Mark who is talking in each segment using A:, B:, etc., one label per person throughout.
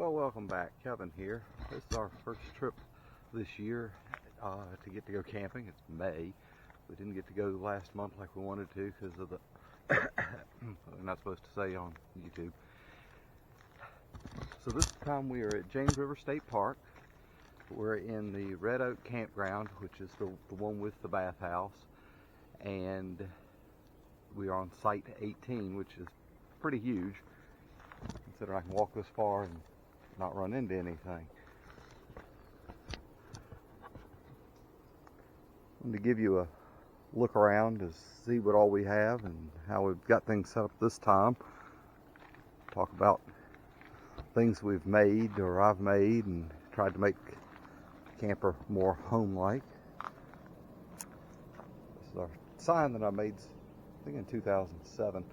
A: Well, welcome back. Kevin here. This is our first trip this year to get to go camping. It's May. We didn't get to go last month like we wanted to because of the we're not supposed to say on YouTube. So this time we are at James River State Park. We're in the Red Oak campground, which is the one with the bathhouse, and we are on site 18, which is pretty huge. Considering I can walk this far and not run into anything. And to give you a look around to see what all we have and how we've got things set up this time. Talk about things we've made or I've made and tried to make the camper more home-like. This is our sign that I made, I think in 2007.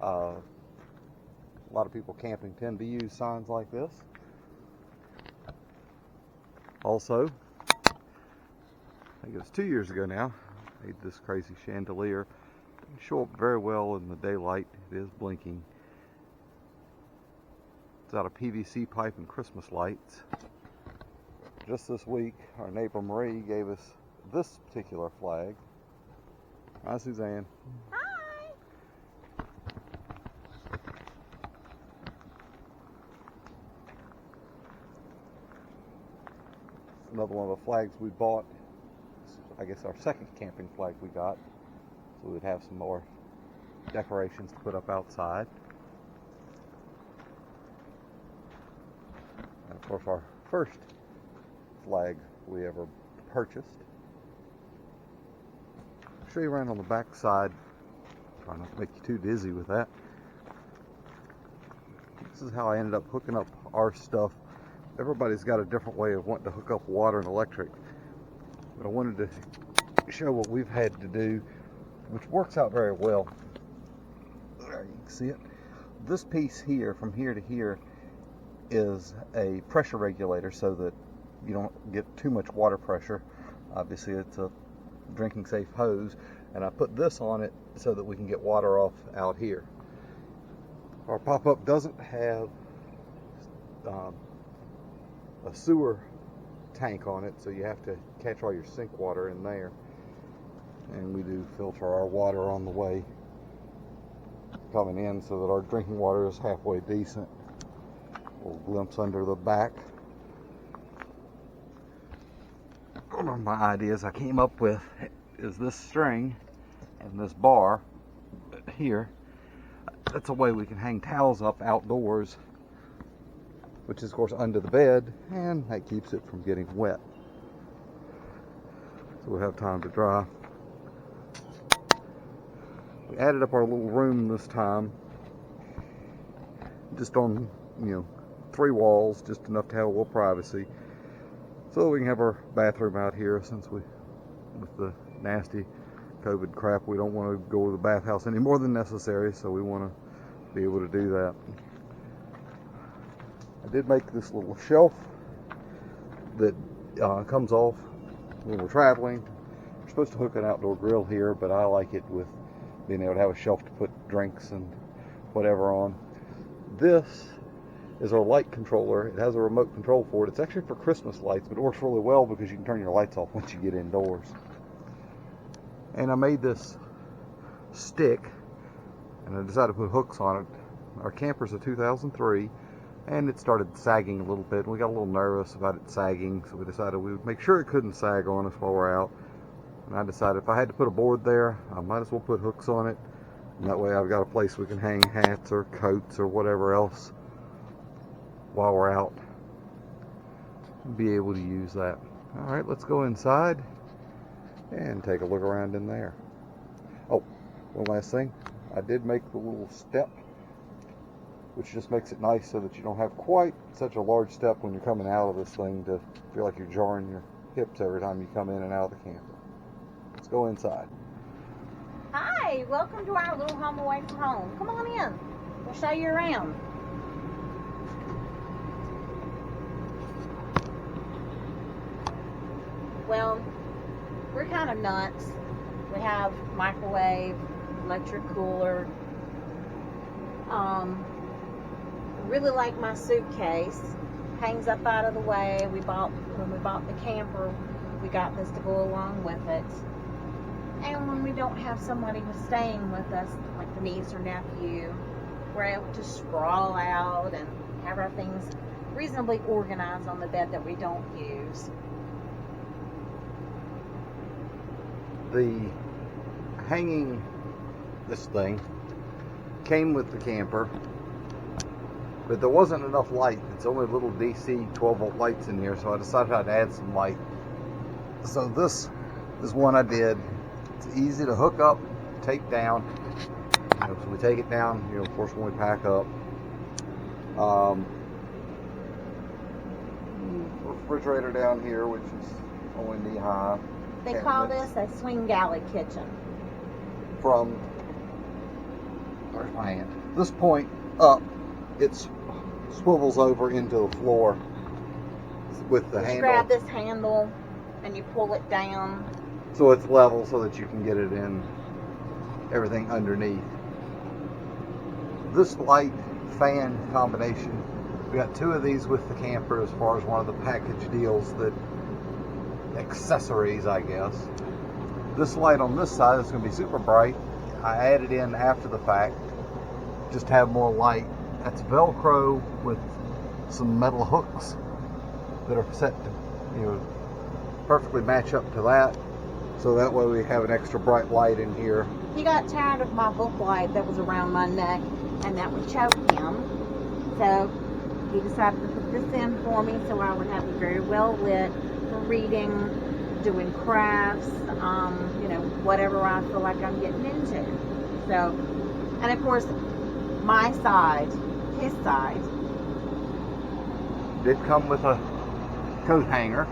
A: A lot of people camping tend to use signs like this. Also, I think it was 2 years ago now, I made this crazy chandelier. It doesn't show up very well in the daylight. It is blinking. It's out of PVC pipe and Christmas lights. Just this week, our neighbor Marie gave us this particular flag. Hi, Suzanne.
B: Hi.
A: Another one of the flags we bought. I guess our second camping flag we got. So we'd have some more decorations to put up outside. And of course our first flag we ever purchased. I'll show you around on the back side. Try not to make you too dizzy with that. This is how I ended up hooking up our stuff. Everybody's got a different way of wanting to hook up water and electric. But I wanted to show what we've had to do, which works out very well. There, you can see it. This piece here, from here to here, is a pressure regulator so that you don't get too much water pressure. Obviously, it's a drinking safe hose. And I put this on it so that we can get water off out here. Our pop-up doesn't have a sewer tank on it, so you have to catch all your sink water in there, and we do filter our water on the way coming in so that our drinking water is halfway decent. A little glimpse under the back. One of my ideas I came up with is this string and this bar here. That's a way we can hang towels up outdoors, which is of course under the bed, and that keeps it from getting wet. So we'll have time to dry. We added up our little room this time, just on, 3 walls, just enough to have a little privacy. So we can have our bathroom out here, since with the nasty COVID crap, we don't want to go to the bathhouse any more than necessary, so we want to be able to do that. I did make this little shelf that comes off when we're traveling. We're supposed to hook an outdoor grill here, but I like it with being able to have a shelf to put drinks and whatever on. This is our light controller. It has a remote control for it. It's actually for Christmas lights, but it works really well because you can turn your lights off once you get indoors. And I made this stick, and I decided to put hooks on it. Our camper's a 2003. And it started sagging a little bit, and we got a little nervous about it sagging, so we decided we would make sure it couldn't sag on us while we're out. And I decided if I had to put a board there, I might as well put hooks on it, and that way I've got a place we can hang hats or coats or whatever else while we're out. Be able to use that. Alright, let's go inside and take a look around in there. Oh, one last thing. I did make the little step, which just makes it nice so that you don't have quite such a large step when you're coming out of this thing to feel like you're jarring your hips every time you come in and out of the camper. Let's go inside.
B: Hi, welcome to our little home away from home. Come on in. We'll show you around. Well, we're kind of nuts. We have microwave, electric cooler, really like my suitcase. Hangs up out of the way. When we bought the camper, we got this to go along with it. And when we don't have somebody who's staying with us, like the niece or nephew, we're able to sprawl out and have our things reasonably organized on the bed that we don't use.
A: The hanging, this thing, came with the camper, but there wasn't enough light. It's only little DC 12 volt lights in here, so I decided I'd add some light. So this is one I did. It's easy to hook up, take down. So we take it down, of course, when we pack up. Refrigerator down here, which is only knee high.
B: They call this a swing galley kitchen.
A: From, where's my hand? This point up, it swivels over into the floor with the handle.
B: You grab this handle and you pull it down.
A: So it's level so that you can get it in everything underneath. This light fan combination, we got 2 of these with the camper as far as one of the package deals, that accessories, I guess. This light on this side is going to be super bright. I added in after the fact, just to have more light. That's Velcro with some metal hooks that are set to, perfectly match up to that. So that way we have an extra bright light in here.
B: He got tired of my book light that was around my neck and that would choke him. So he decided to put this in for me so I would have it very well lit for reading, doing crafts, whatever I feel like I'm getting into. So, and of course, my side, his side,
A: did come with a coat hanger.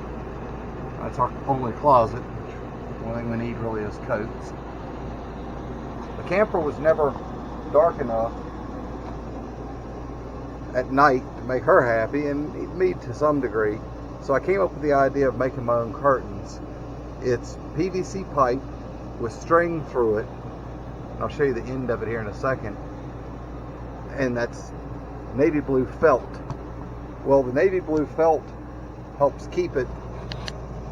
A: That's our only closet. The only thing we need really is coats. The camper was never dark enough at night to make her happy, and me to some degree. So I came up with the idea of making my own curtains. It's PVC pipe with string through it. I'll show you the end of it here in a second. And that's navy blue felt. Well, the navy blue felt helps keep it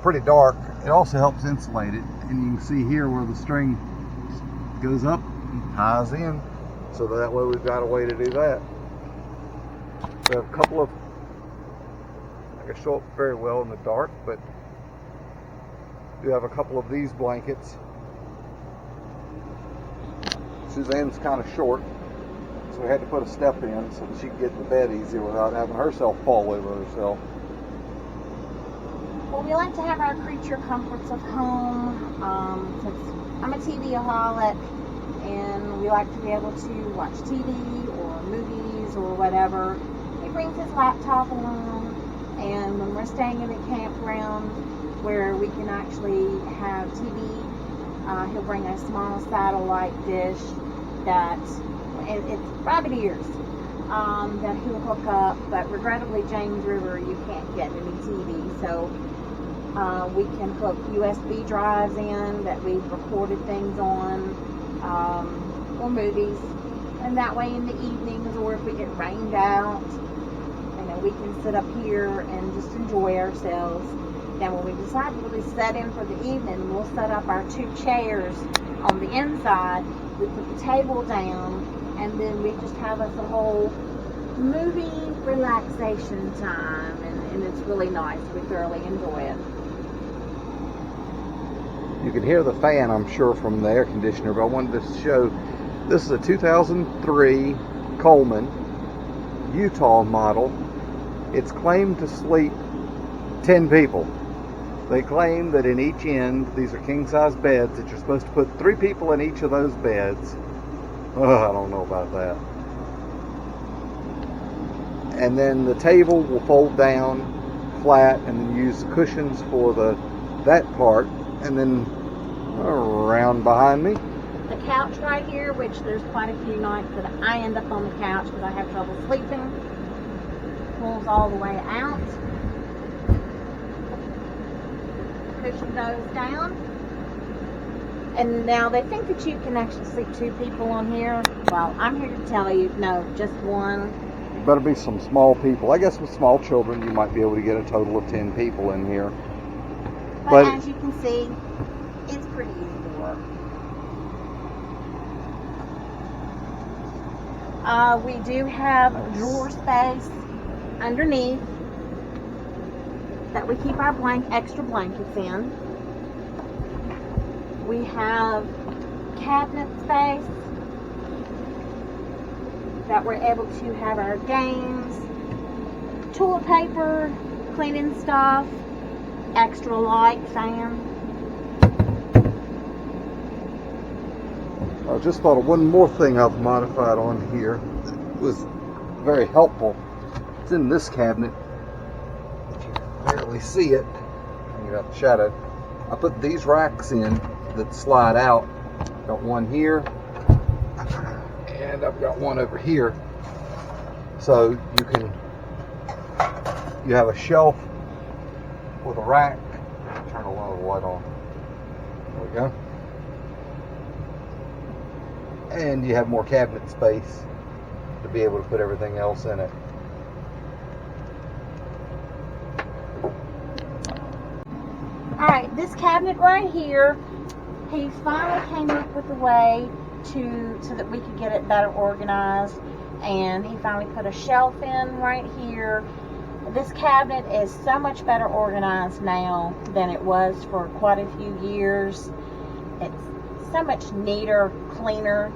A: pretty dark. It also helps insulate it. And you can see here where the string goes up and ties in. So that way we've got a way to do that. We have a couple of, I can show up very well in the dark, but we have a couple of these blankets. Suzanne's kind of short, so we had to put a step in so that she could get to bed easier without having herself fall over herself.
B: Well, we like to have our creature comforts of home. Since I'm a TV-aholic, and we like to be able to watch TV or movies or whatever. He brings his laptop along, and when we're staying in a campground where we can actually have TV, he'll bring a small satellite dish that it's rabbit ears that he'll hook up. But regrettably, James River, you can't get any TV, so we can hook USB drives in that we've recorded things on, or movies, and that way in the evenings, or if we get rained out, we can sit up here and just enjoy ourselves. Now when we decide to really set in for the evening, we'll set up our 2 chairs on the inside, we put the table down, and then we just have us a whole movie relaxation time, and it's really nice. We thoroughly enjoy it.
A: You can hear the fan, I'm sure, from the air conditioner, but I wanted to show, this is a 2003 Coleman Utah model. It's claimed to sleep 10 people. They claim that in each end, these are king-size beds, that you're supposed to put 3 people in each of those beds. Oh, I don't know about that. And then the table will fold down flat, and then use the cushions for that part, and then around behind me.
B: The couch right here, which there's quite a few nights that I end up on the couch because I have trouble sleeping, pulls all the way out. Cushion goes down. And now they think that you can actually sleep 2 people on here. Well, I'm here to tell you, no, just one.
A: better be some small people. I guess with small children, you might be able to get a total of 10 people in here.
B: But as you can see, it's pretty easy to work. We do have drawer space underneath that we keep our extra blankets in. We have cabinet space that we're able to have our games, toilet paper, cleaning stuff, extra light fan.
A: I just thought of one more thing I've modified on here that was very helpful. It's in this cabinet. If you can barely see it, you got the shadow. I put these racks in that slide out. Got one here, and I've got one over here. So you have a shelf with a rack. Turn the light on. There we go. And you have more cabinet space to be able to put everything else in it.
B: Alright, this cabinet right here, he finally came up with a way so that we could get it better organized, and he finally put a shelf in right here. This cabinet is so much better organized now than it was for quite a few years. It's so much neater, cleaner.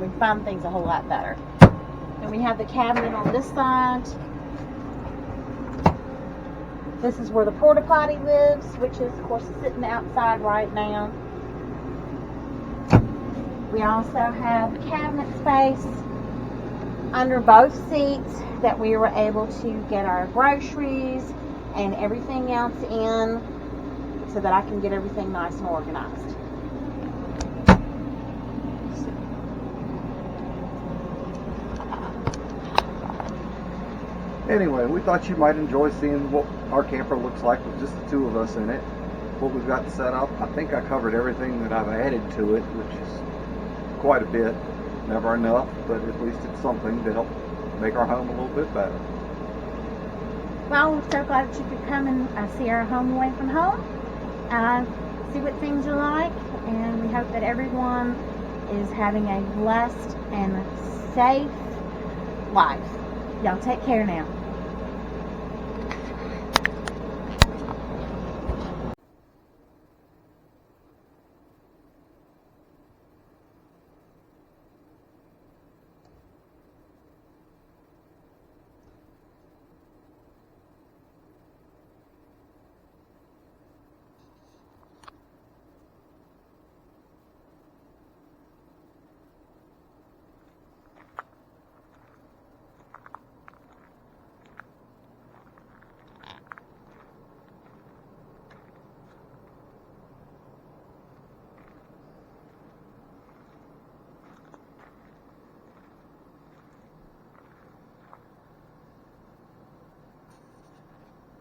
B: We find things a whole lot better. And we have the cabinet on this side. This is where the porta potty lives, which is, of course, sitting outside right now. We also have cabinet space under both seats that we were able to get our groceries and everything else in, so that I can get everything nice and organized.
A: Anyway, we thought you might enjoy seeing what our camper looks like with just the two of us in it. What we've got set up. I think I covered everything that I've added to it, which is quite a bit. Never enough, but at least it's something to help make our home a little bit better.
B: Well, we're so glad that you could come and see our home away from home, see what things are like, and we hope that everyone is having a blessed and safe life. Y'all take care now.